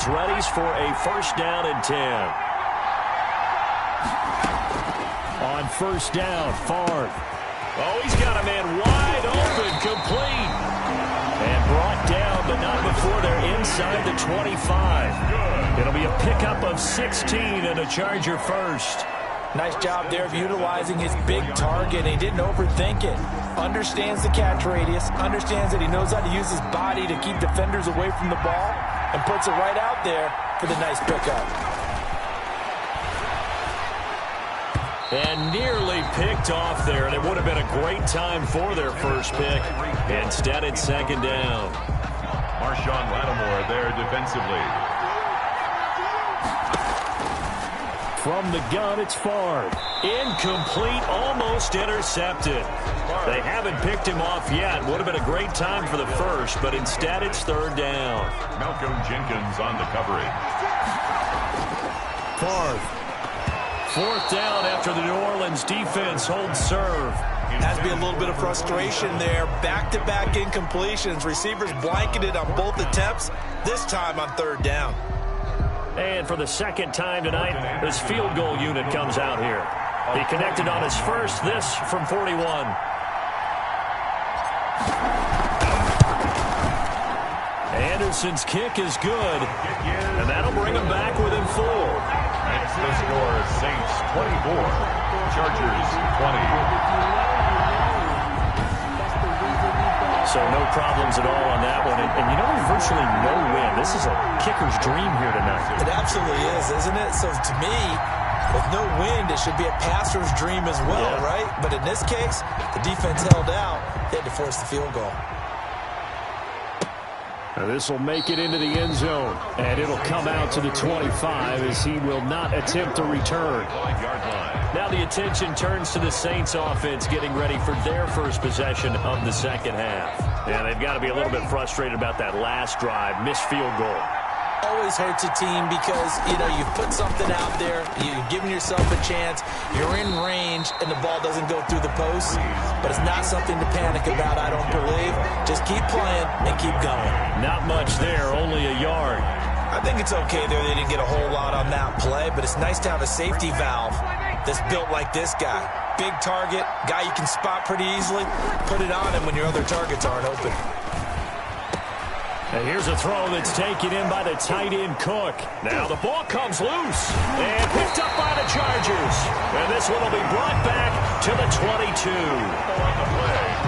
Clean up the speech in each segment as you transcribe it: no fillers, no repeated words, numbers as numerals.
defense readies for a first down and 10. On first down, Favre. Oh, he's got a man wide open, complete. And brought down, but not before they're inside the 25. It'll be a pickup of 16 and a Charger first. Nice job there of utilizing his big target. He didn't overthink it. Understands the catch radius. Understands that he knows how to use his body to keep defenders away from the ball. And puts it right out there for the nice pickup. And nearly picked off there. And it would have been a great time for their first pick. Instead, it's second down. Marshawn Lattimore there defensively. From the gun, it's Favre. Incomplete, almost intercepted. They haven't picked him off yet. Would have been a great time for the first, but instead it's third down. Malcolm Jenkins on the coverage. Favre. Fourth down after the New Orleans defense holds serve. Has to be a little bit of frustration there. Back-to-back incompletions. Receivers blanketed on both attempts, this time on third down. And for the second time tonight, this field goal unit comes out here. He connected on his first, this from 41. Anderson's kick is good, and that'll bring him back within 4. That's the score, Saints 24, Chargers 20. So no problems at all on that one. And you know, there's virtually no wind. This is a kicker's dream here tonight. It absolutely is, isn't it? So to me, with no wind, it should be a passer's dream as well, right? But in this case, the defense held out. They had to force the field goal. This will make it into the end zone. And it'll come out to the 25 as he will not attempt to return. Now the attention turns to the Saints offense getting ready for their first possession of the second half. Yeah, they've got to be a little bit frustrated about that last drive, missed field goal. Always hurts a team because, you know, you've put something out there, you've given yourself a chance, you're in range, and the ball doesn't go through the post. But it's not something to panic about, I don't believe. Just keep playing and keep going. Not much there, only a yard. I think it's okay there. They didn't get a whole lot on that play, but it's nice to have a safety valve that's built like this guy. Big target, guy you can spot pretty easily. Put it on him when your other targets aren't open. And here's a throw that's taken in by the tight end Cook. Now the ball comes loose and picked up by the Chargers. And this one will be brought back to the 22. On the play.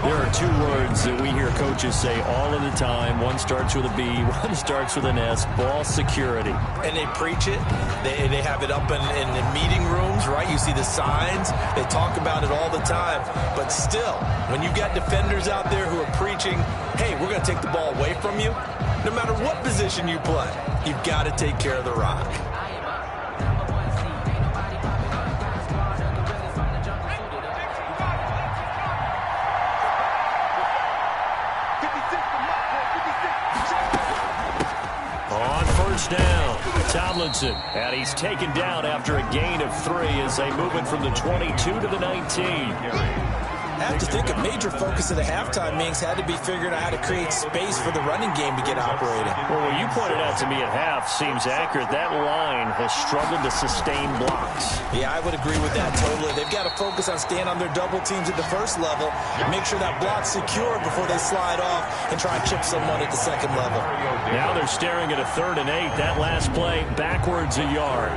There are two words that we hear coaches say all of the time. One starts with a B, one starts with an S, ball security. And they preach it. They have it up in meeting rooms, right? You see the signs. They talk about it all the time. But still, when you've got defenders out there who are preaching, hey, we're going to take the ball away from you, no matter what position you play, you've got to take care of the rock. Down, Tomlinson, and he's taken down after a gain of 3 as they move it from the 22 to the 19. I have to think a major focus of the halftime, Minks, had to be figuring out how to create space for the running game to get operating. Well, what you pointed out to me at half seems accurate. That line has struggled to sustain blocks. Yeah, I would agree with that totally. They've got to focus on staying on their double teams at the first level and make sure that block's secure before they slide off and try and chip someone at the second level. Now they're staring at a 3rd and 8. That last play, backwards a yard.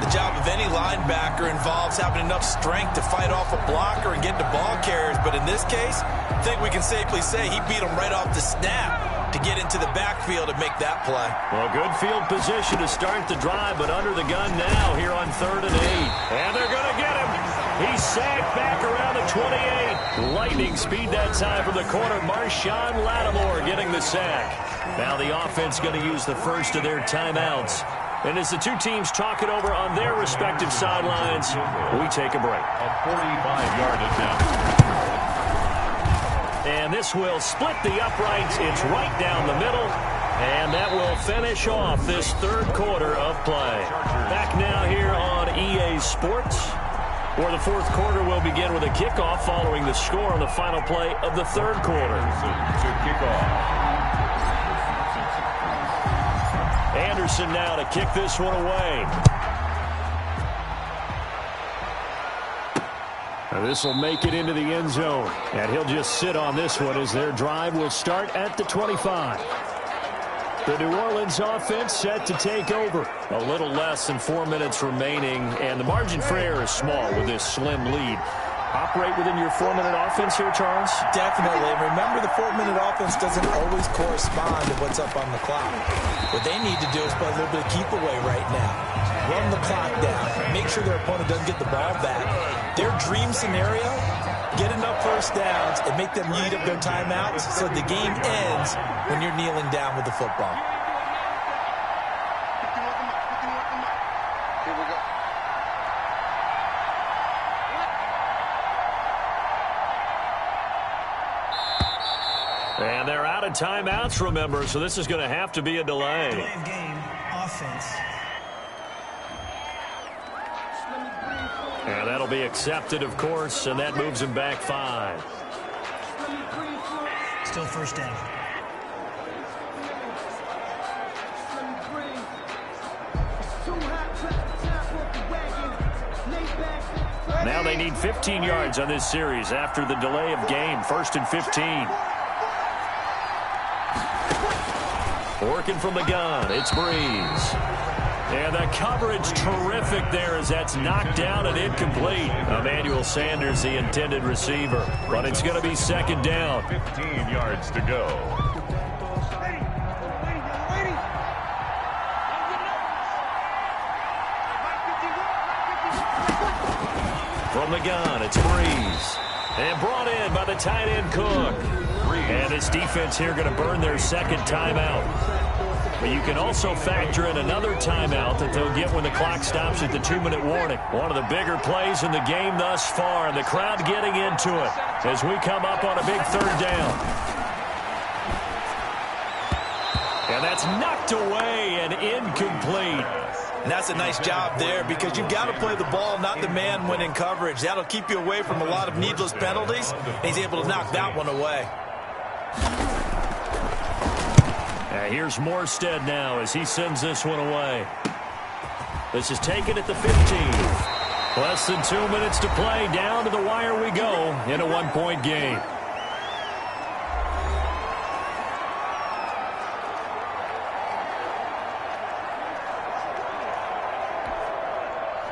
The job of any linebacker involves having enough strength to fight off a blocker and get to ball carriers. But in this case, I think we can safely say he beat him right off the snap to get into the backfield and make that play. Well, good field position to start the drive, but under the gun now here on 3rd and 8. And they're going to get him. He's sacked back around the 28. Lightning speed that time from the corner. Marshawn Lattimore getting the sack. Now the offense going to use the first of their timeouts. And as the two teams talk it over on their respective sidelines, we take a break. A 45-yard attempt. And this will split the uprights. It's right down the middle. And that will finish off this 3rd quarter of play. Back now here on EA Sports, where the 4th quarter will begin with a kickoff following the score on the final play of the 3rd quarter. To kick off. Anderson now to kick this one away. This will make it into the end zone. And he'll just sit on this one as their drive will start at the 25. The New Orleans offense set to take over. A little less than 4 minutes remaining, and the margin for error is small with this slim lead. Operate within your 4-minute offense here, Charles? Definitely. Remember, the 4-minute offense doesn't always correspond to what's up on the clock. What they need to do is play a little bit of keep away right now. Run the clock down. Make sure their opponent doesn't get the ball back. Their dream scenario, get enough first downs and make them eat up their timeouts so the game ends when you're kneeling down with the football. And they're out of timeouts, remember, so this is going to have to be a delay. Delay of game, offense. And that'll be accepted, of course, and that moves him back 5. Still first down. Now they need 15 yards on this series after the delay of game. 1st and 15. Working from the gun, it's Breeze. And the coverage terrific there as that's knocked down and incomplete. Emmanuel Sanders, the intended receiver. But it's going to be 2nd down. 15 yards to go. From the gun, it's Breeze. And brought in by the tight end Cook. And this defense here going to burn their 2nd timeout. But you can also factor in another timeout that they'll get when the clock stops at the 2-minute warning. One of the bigger plays in the game thus far, and the crowd getting into it as we come up on a big 3rd down. And that's knocked away and incomplete. And that's a nice job there because you've got to play the ball, not the man when in coverage. That'll keep you away from a lot of needless penalties, and he's able to knock that one away. Here's Morstead now as he sends this one away. This is taken at the 15. Less than 2 minutes to play. Down to the wire we go in a 1-point game.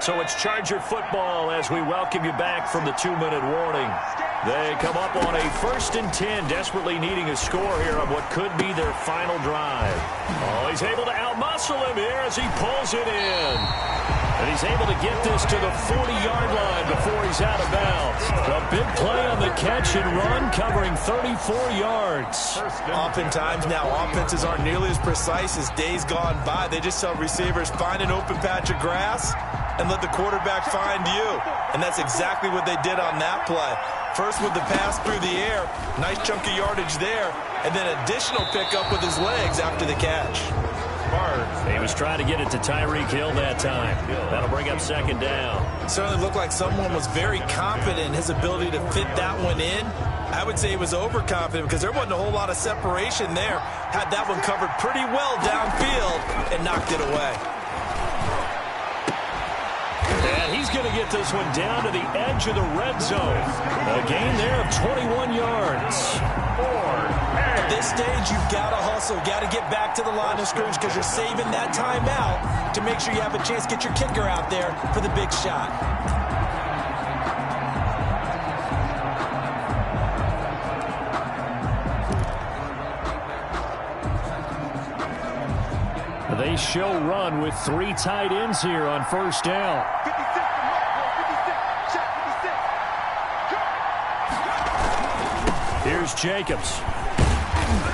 So it's Charger football as we welcome you back from the 2-minute warning. They come up on a 1st and 10, desperately needing a score here on what could be their final drive. Oh, he's able to outmuscle him here as he pulls it in. And he's able to get this to the 40-yard line before he's out of bounds. A big play on the catch and run, covering 34 yards. Oftentimes now, offenses aren't nearly as precise as days gone by. They just tell receivers, find an open patch of grass and let the quarterback find you. And that's exactly what they did on that play. First with the pass through the air, nice chunk of yardage there, and then additional pickup with his legs after the catch. He was trying to get it to Tyreek Hill that time. That'll bring up 2nd down. Certainly looked like someone was very confident in his ability to fit that one in. I would say he was overconfident because there wasn't a whole lot of separation there. Had that one covered pretty well downfield and knocked it away. And he's going to get this one down to the edge of the red zone. A gain there of 21 yards. At this stage, you've got to hustle. Got to get back to the line of scrimmage because you're saving that timeout to make sure you have a chance to get your kicker out there for the big shot. They show run with 3 tight ends here on 1st down. Here's Jacobs.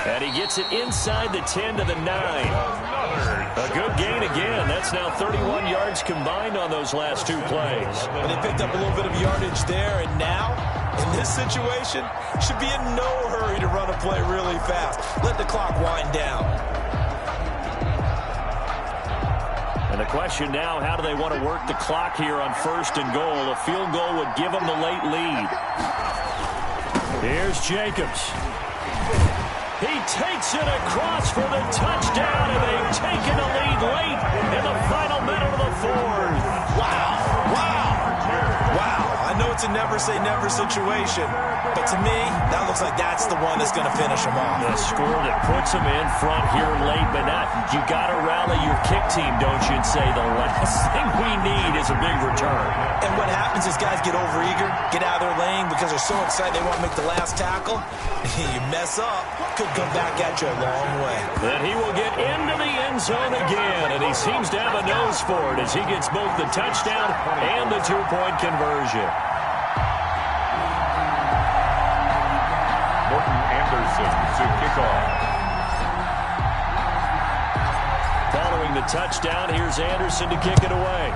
And he gets it inside the 10 to the 9. A good gain again. That's now 31 yards combined on those last 2 plays. And they picked up a little bit of yardage there, and now, in this situation, should be in no hurry to run a play really fast. Let the clock wind down. And the question now, how do they want to work the clock here on 1st and goal? A field goal would give them the late lead. Here's Jacobs. He takes it across for the touchdown, and they've taken the lead never say never situation. But to me, that looks like that's the one that's going to finish him off. The score that puts him in front here late, but not. You got to rally your kick team, don't you, and say the last thing we need is a big return. And what happens is guys get overeager, get out of their lane because they're so excited they want to make the last tackle. You mess up, could come back at you a long way. Then he will get into the end zone again, and he seems to have a nose for it as he gets both the touchdown and the two-point conversion. Morton Anderson to kick off. Following the touchdown, here's Anderson to kick it away.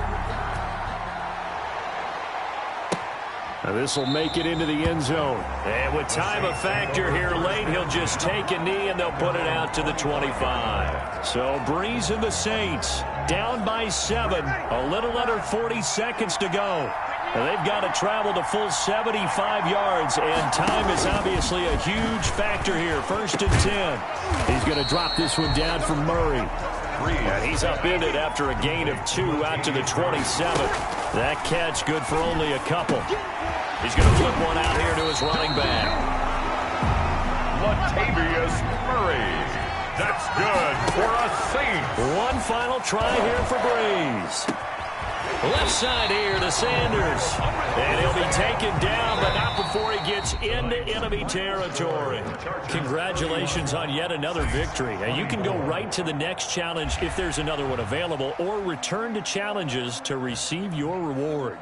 This will make it into the end zone. And with time a factor here late, he'll just take a knee and they'll put it out to the 25. So Breeze and the Saints down by 7. A little under 40 seconds to go. They've got to travel the full 75 yards, and time is obviously a huge factor here. 1st and 10. He's going to drop this one down for Murray. And he's upended after a gain of 2 out to the 27. That catch good for only a couple. He's going to flip one out here to his running back. Latavius Murray. That's good for a Saint. One final try here for Breeze. Left side here to Sanders. And he'll be taken down, but not before he gets into enemy territory. Congratulations on yet another victory. Now, you can go right to the next challenge if there's another one available, or return to challenges to receive your reward.